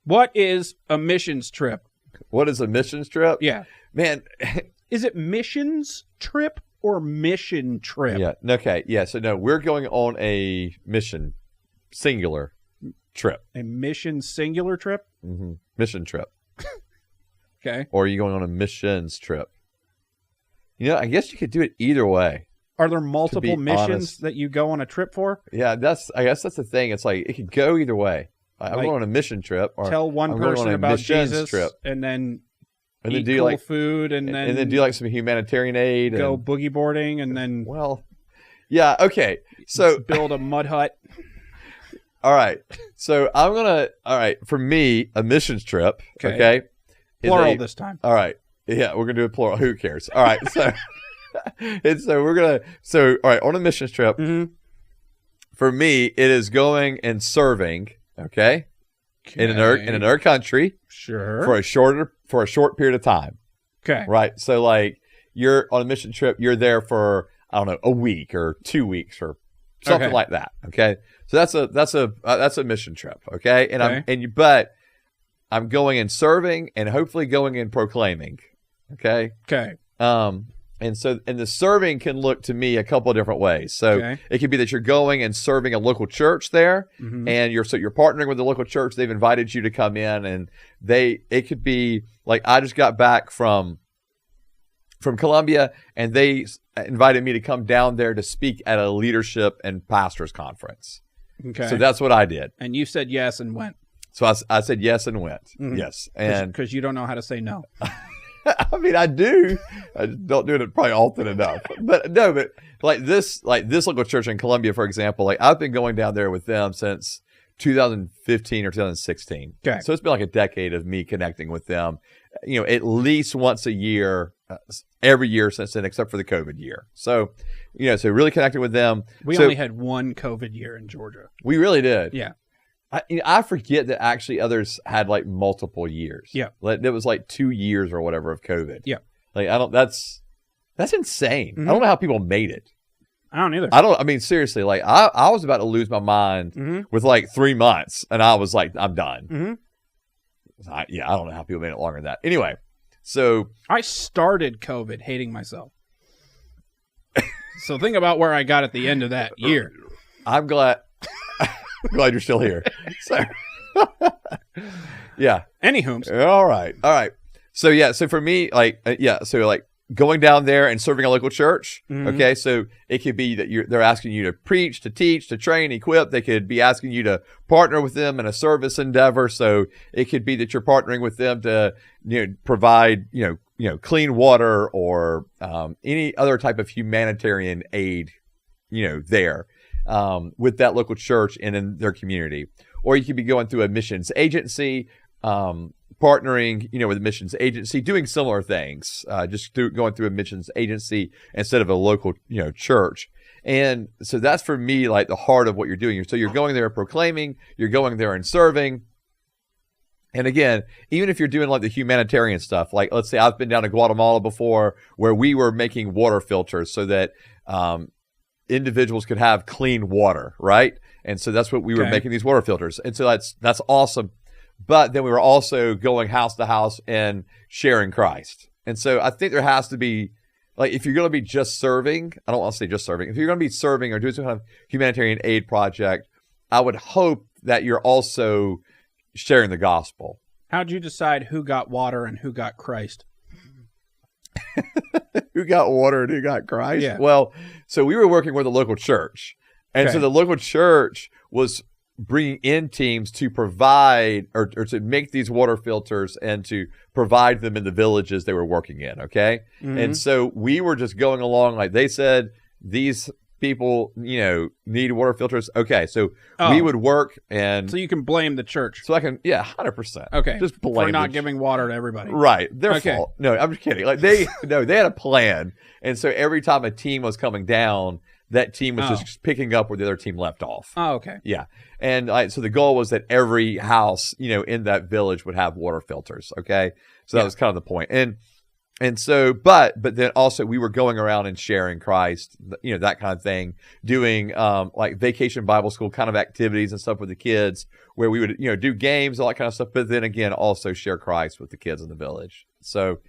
What is a missions trip? What is a missions trip? Yeah. Man. Is it missions trip or mission trip? Yeah. Okay. Yeah. So no, we're going on a mission singular trip. A mission singular trip? Mm-hmm. Mission trip. Okay. Or are you going on a missions trip? You know, I guess you could do it either way. Are there multiple missions honest. that you go on a trip for? Yeah, I guess that's the thing. It's like it could go either way. I'm Like, going on a mission trip, or tell one I'm going person on a about missions Jesus, trip, and then and eat then do cool like food, and then do like some humanitarian aid. go and, boogie boarding, and then well, yeah, okay. So build a mud hut. all right, so I'm gonna for me a missions trip. Okay, is Plural this time. All right, yeah, we're gonna do a plural. Who cares? All right, so and so we're gonna all right on a missions trip. Mm-hmm. For me, it is going and serving. Okay. In another country, sure, for a short period of time. Okay, right. So like you're on a mission trip, you're there for I don't know a week or 2 weeks or something like that. Okay, so that's a mission trip. Okay, and but I'm going and serving and hopefully going and proclaiming. Okay. And the serving can look to me a couple of different ways. So it could be that you're going and serving a local church there, and you're partnering with the local church. They've invited you to come in, and it could be like I just got back from Colombia, and they invited me to come down there to speak at a leadership and pastors conference. Okay, so that's what I did. And you said yes and went. So I said yes and went. Yes, and because you don't know how to say no. I mean, I do. I just don't do it probably often enough. But like this local church in Colombia, for example, like I've been going down there with them since 2015 or 2016. Okay. So it's been like a decade of me connecting with them, at least once a year, every year since then, except for the COVID year. So, so really connected with them. We only had one COVID year in Georgia. We really did. Yeah. I forget that actually others had like multiple years. Yeah. Like it was like 2 years or whatever of COVID. Yeah. Like that's insane. I don't know how people made it. I don't either. I mean, seriously, like I was about to lose my mind with like 3 months, and I was like, I'm done. I don't know how people made it longer than that. Anyway, so I started COVID hating myself. So think about where I got at the end of that year. I'm glad you're still here. So, yeah. Anywho. All right. So yeah. So for me, so going down there and serving a local church. Okay. So it could be that they're asking you to preach, to teach, to train, equip. They could be asking you to partner with them in a service endeavor. So it could be that you're partnering with them to, provide, clean water or any other type of humanitarian aid, there. With that local church and in their community. Or you could be going through a missions agency, partnering, with a missions agency, doing similar things, going through a missions agency instead of a local, church. And so that's for me, like the heart of what you're doing. So you're going there proclaiming, you're going there and serving. And again, even if you're doing like the humanitarian stuff, like let's say I've been down to Guatemala before where we were making water filters so that, individuals could have clean water, right? And so that's what we were making, these water filters. And so that's awesome. But then we were also going house to house and sharing Christ. And so I think there has to be, like, if you're going to be just serving, I don't want to say just serving, if you're going to be serving or doing some kind of humanitarian aid project, I would hope that you're also sharing the gospel. How'd you decide who got water and who got Christ? Who got water and who got Christ? Yeah. Well, so we were working with a local church. And so the local church was bringing in teams to provide or to make these water filters and to provide them in the villages they were working in. Okay. And so we were just going along like they said, these people, need water filters. Okay. So we would work and. So you can blame the church. So I can, 100%. Okay. Just blame for not giving water to everybody. Right. Their fault. No, I'm just kidding. Like they had a plan. And so every time a team was coming down, that team was just picking up where the other team left off. Oh, okay. Yeah. And so the goal was that every house, in that village would have water filters. Okay. So that was kind of the point. And And so, but then also we were going around and sharing Christ, that kind of thing, doing like vacation Bible school kind of activities and stuff with the kids, where we would do games, all that kind of stuff. But then again, also share Christ with the kids in the village. So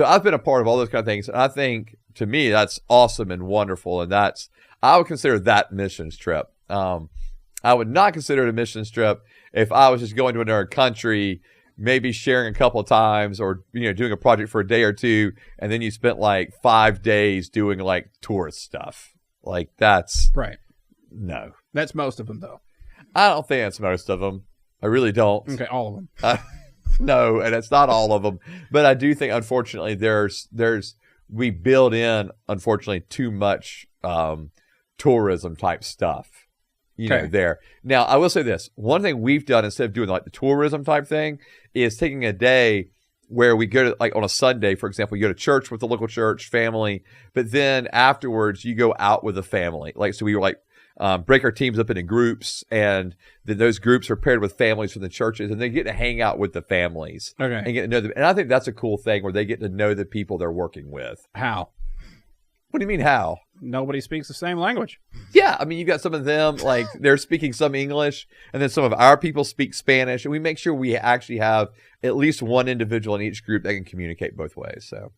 I've been a part of all those kind of things, and I think to me that's awesome and wonderful, and I would consider that missions trip. I would not consider it a missions trip if I was just going to another country, maybe sharing a couple of times, or doing a project for a day or two, and then you spent like 5 days doing like tourist stuff. Like that's right. No, that's most of them though. I don't think that's most of them. I really don't. Okay, all of them. No, and it's not all of them. But I do think, unfortunately, we build in, unfortunately, too much tourism type stuff. There. Now, I will say this. One thing we've done instead of doing like the tourism type thing is taking a day where we go to, like on a Sunday, for example, you go to church with the local church family, but then afterwards you go out with the family. Like, so we were like, break our teams up into groups, and then those groups are paired with families from the churches, and they get to hang out with the families and get to know them. And I think that's a cool thing where they get to know the people they're working with. How? What do you mean how? Nobody speaks the same language. Yeah, I mean, you've got some of them, like they're speaking some English, and then some of our people speak Spanish, and we make sure we actually have at least one individual in each group that can communicate both ways. So.